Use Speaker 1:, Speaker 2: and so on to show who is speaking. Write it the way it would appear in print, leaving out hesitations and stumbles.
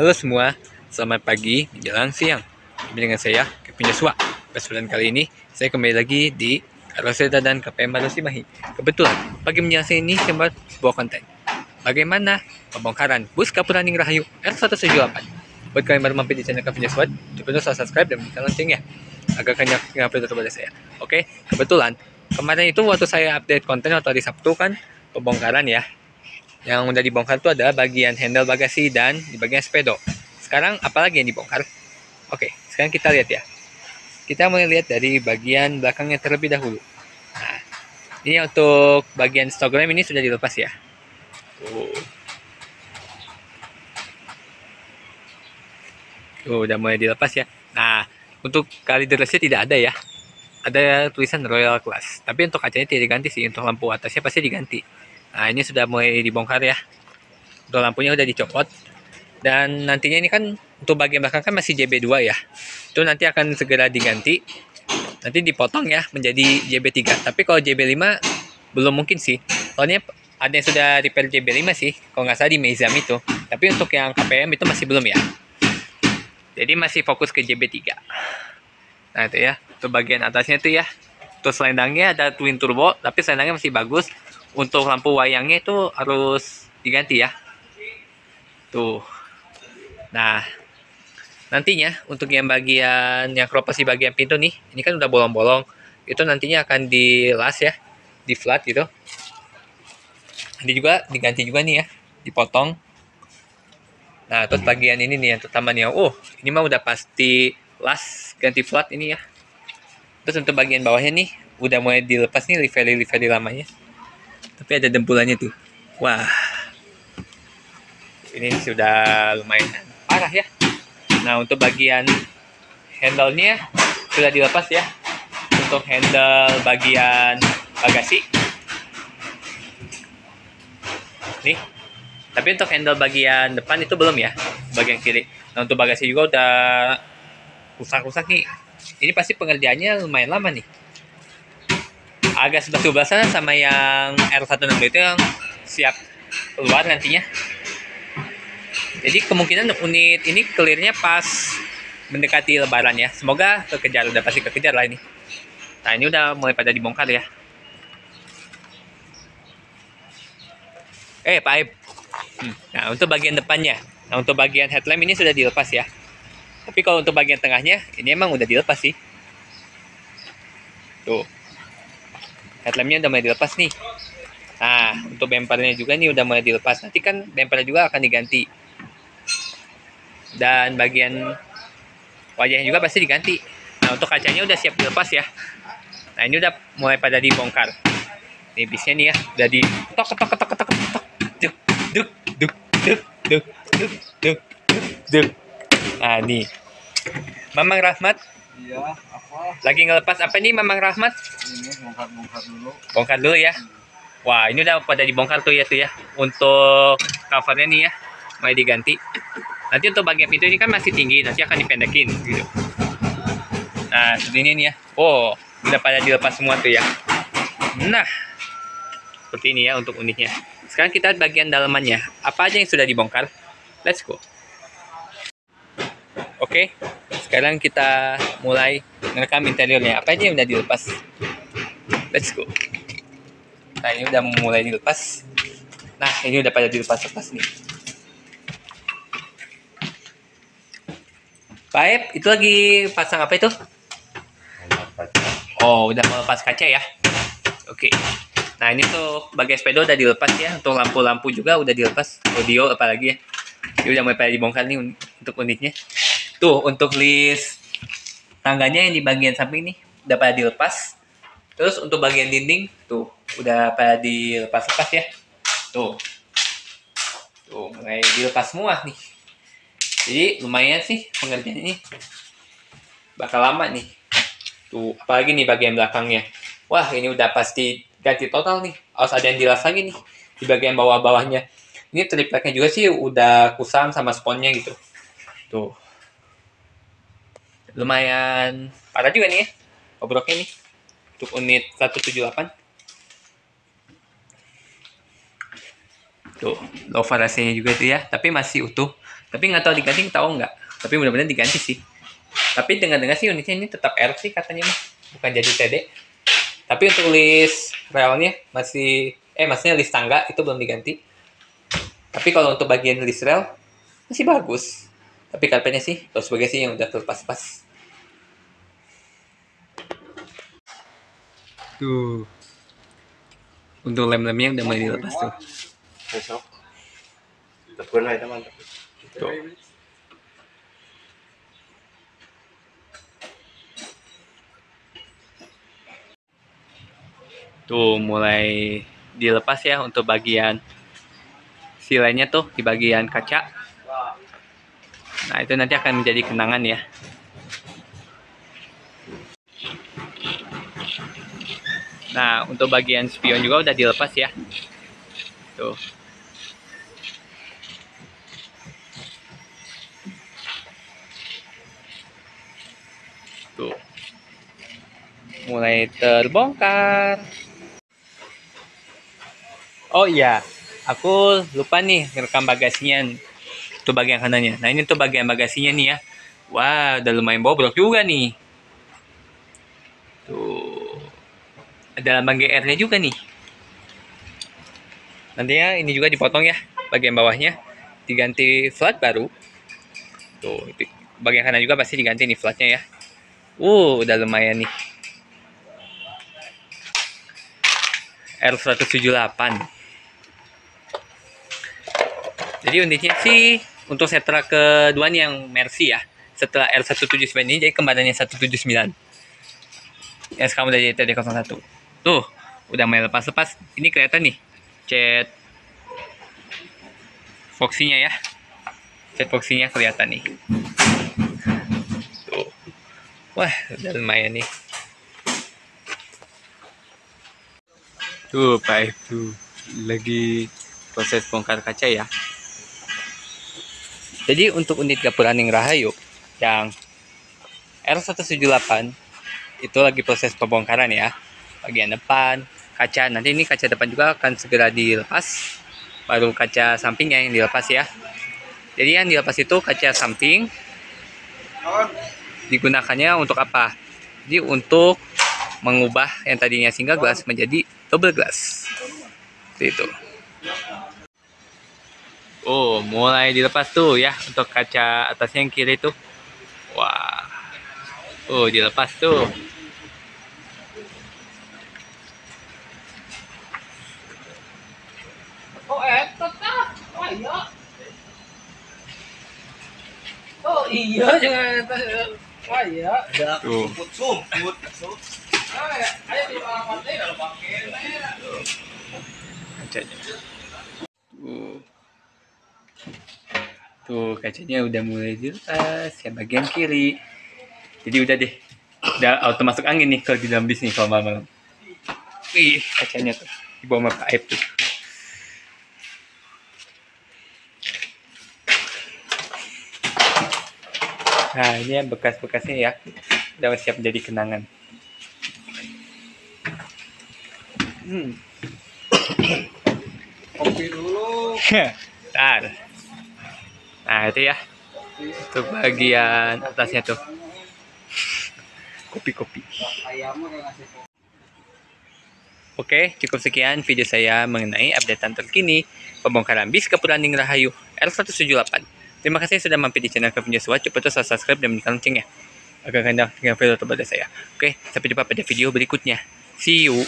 Speaker 1: Halo semua, selamat pagi menjelang siang. Dengan saya, Kevin Joshua. Episode kali ini, saya kembali lagi di Rosetta dan KPM Baru Cimahi. Kebetulan, pagi menjelang siang ini saya buat sebuah konten. Bagaimana pembongkaran bus Kapuraning Rahayu R178. Buat kalian baru mampir di channel Kevin Joshua, jangan lupa subscribe dan bunyikan loncengnya agar kalian tidak update terbaru saya. Oke, kebetulan kemarin itu waktu saya update konten atau hari Sabtu kan pembongkaran ya. Yang udah dibongkar itu ada bagian handle bagasi dan di bagian speedo. Sekarang apalagi yang dibongkar? Oke, sekarang kita lihat ya. Kita mulai lihat dari bagian belakangnya terlebih dahulu. Nah, ini untuk bagian stock rem ini sudah dilepas ya. Tuh, udah mulai dilepas ya. Nah, untuk kali derasnya tidak ada ya. Ada tulisan Royal Class. Tapi untuk kacanya tidak diganti sih. Untuk lampu atasnya pasti diganti. Nah, ini sudah mulai dibongkar ya. Untuk lampunya udah dicopot. Dan nantinya ini kan untuk bagian belakang kan masih JB2 ya. Itu nanti akan segera diganti. Nanti dipotong ya menjadi JB3. Tapi kalau JB5 belum mungkin sih. Soalnya ada yang sudah repair JB5 sih. Kalau nggak salah di Meizam itu. Tapi untuk yang KPM itu masih belum ya. Jadi masih fokus ke JB3. Nah itu ya. Untuk bagian atasnya itu ya. Untuk selendangnya ada twin turbo. Tapi selendangnya masih bagus. Untuk lampu wayangnya itu harus diganti ya. Tuh. Nah, nantinya untuk yang bagian yang kropasi bagian pintu nih, ini kan udah bolong-bolong. Itu nantinya akan dilas ya, di flat gitu. Nanti juga diganti juga nih ya, dipotong. Nah, terus bagian ini nih yang terutama nih, ini mah udah pasti las ganti flat ini ya. Terus untuk bagian bawahnya nih, udah mulai dilepas nih livery lamanya. Tapi ada dempulannya tuh. Wah, ini sudah lumayan parah ya. Nah, untuk bagian handle-nya sudah dilepas ya. Untuk handle bagian bagasi. Nih. Tapi untuk handle bagian depan itu belum ya. Bagian kiri. Nah, untuk bagasi juga udah rusak-rusak nih. Ini pasti pengerjaannya lumayan lama nih. Agak sebelah-sebelahan sama yang R160 itu yang siap keluar nantinya. Jadi kemungkinan unit ini clearnya pas mendekati lebaran ya. Semoga kekejar, udah pasti kekejar lah ini. Nah ini udah mulai pada dibongkar ya. Pak Aib. Nah untuk bagian depannya. Nah untuk bagian headlamp ini sudah dilepas ya. Tapi kalau untuk bagian tengahnya, ini emang udah dilepas sih. Tuh. Headlampnya udah mulai dilepas nih. Nah untuk bempernya juga nih udah mulai dilepas. Nanti kan bempernya juga akan diganti. Dan bagian wajahnya juga pasti diganti. Nah untuk kacanya udah siap dilepas ya. Nah ini udah mulai pada dibongkar. Nih bisnya nih ya, udah di ketok. Duk duk duk duk duk duk duk duk. Nah nih, Mamang Rahmat.
Speaker 2: Iya, apa?
Speaker 1: Lagi ngelepas apa nih Mamang Rahmat?
Speaker 2: Ini bongkar dulu.
Speaker 1: Bongkar dulu ya. Wah ini udah pada dibongkar tuh ya. Untuk covernya nih ya, mulai diganti. Nanti untuk bagian pintu ini kan masih tinggi, nanti akan dipendekin gitu. Nah seperti ini nih ya. Udah pada dilepas semua tuh ya. Nah seperti ini ya untuk unitnya. Sekarang kita lihat bagian dalamannya. Apa aja yang sudah dibongkar? Let's go. Oke, sekarang kita mulai merekam interiornya. Apa aja yang udah dilepas? Let's go. Nah ini udah mulai dilepas. Nah ini udah pada dilepas-lepas nih. Baik, itu lagi pasang apa itu? Udah mau lepas kaca ya. Oke. Nah ini tuh bagian sepeda udah dilepas ya. Untuk lampu-lampu juga udah dilepas. Audio apalagi ya. Ini udah mulai pada dibongkar nih untuk unitnya. Tuh untuk list tangganya yang di bagian samping nih udah pada dilepas. Terus untuk bagian dinding tuh udah pada dilepas-lepas ya. Tuh mulai dilepas semua nih. Jadi lumayan sih pengerjaan ini. Bakal lama nih. Tuh apalagi nih bagian belakangnya. Wah ini udah pasti ganti total nih. Harus ada yang dilas lagi nih di bagian bawah-bawahnya. Ini tripleknya juga sih udah kusam sama sponnya gitu. Tuh. Lumayan parah juga nih ya. Obroknya nih. Untuk unit 178. Tuh, lover AC-nya juga tuh ya, tapi masih utuh. Tapi nggak tahu diganti, tahu nggak? Tapi mudah-mudahan diganti sih. Tapi dengar-dengar sih unitnya ini tetap R sih katanya mah, bukan jadi TD. Tapi untuk list relnya masih, maksudnya list tangga itu belum diganti. Tapi kalau untuk bagian list rel masih bagus. Tapi karpetnya sih, kalau sebagai sih yang udah terlepas-pas. Tuh, untuk lem-lemnya udah mulai dilepas tuh.
Speaker 2: Besok. Teguan lah teman.
Speaker 1: Tuh. Tuh mulai dilepas ya untuk bagian silainya tuh di bagian kaca. Nah itu nanti akan menjadi kenangan ya. Nah untuk bagian spion juga udah dilepas ya. Tuh. Tuh. Mulai terbongkar. Oh iya, aku lupa nih ngerekam bagasinya. Itu bagian kanannya. Nah ini tuh bagian bagasinya nih ya. Wah, udah lumayan bobrok juga nih. Tuh. Ada lambang GR-nya juga nih. Nantinya ini juga dipotong ya. Bagian bawahnya diganti flat baru. Tuh, bagian kanan juga pasti diganti nih flatnya ya. Udah lumayan nih. R178. Jadi unitnya sih untuk setra kedua nih yang Mercy ya. Setelah R179 ini jadi kembarannya 179. Yang sekarang udah jadi TD01. Tuh, udah mulai lepas-lepas. Ini kelihatan nih cat Foxy-nya ya. Cat Foxy-nya kelihatan nih. Tuh. Wah, udah lumayan nih. Tuh, Pak itu lagi proses bongkar kaca ya. Jadi untuk unit dapur Aning Rahayu yang R178 itu lagi proses pembongkaran ya. Bagian depan, kaca, nanti ini kaca depan juga akan segera dilepas. Baru kaca sampingnya yang dilepas ya. Jadi yang dilepas itu kaca samping. Digunakannya untuk apa? Jadi untuk mengubah yang tadinya single glass menjadi double glass. Seperti itu. Oh, mulai dilepas tuh ya untuk kaca atasnya yang kiri tuh. Wah. Dilepas tuh.
Speaker 2: Oh iya jangan wah iya.
Speaker 1: Tuh. Kacanya. Tuh kacanya udah mulai dilepas yang bagian kiri. Jadi udah deh. Udah auto masuk angin nih kalau di dalam bis nih kalau malam. Wih, kacanya tuh dibawa sama Aib tuh. Nah, ini yang bekas-bekasnya ya. Udah siap menjadi kenangan.
Speaker 2: Kopi dulu.
Speaker 1: Bentar. Nah, itu ya. Untuk bagian atasnya tuh. Kopi-kopi. Oke, cukup sekian video saya mengenai updatean terkini pembongkaran bis Dapur Aning Rahayu R178. Terima kasih sudah mampir di channel Kevin Joshua. Cepat terus subscribe dan menekan loncengnya agar kalian tidak ketinggalan video terbaru saya. Oke, sampai jumpa pada video berikutnya. See you.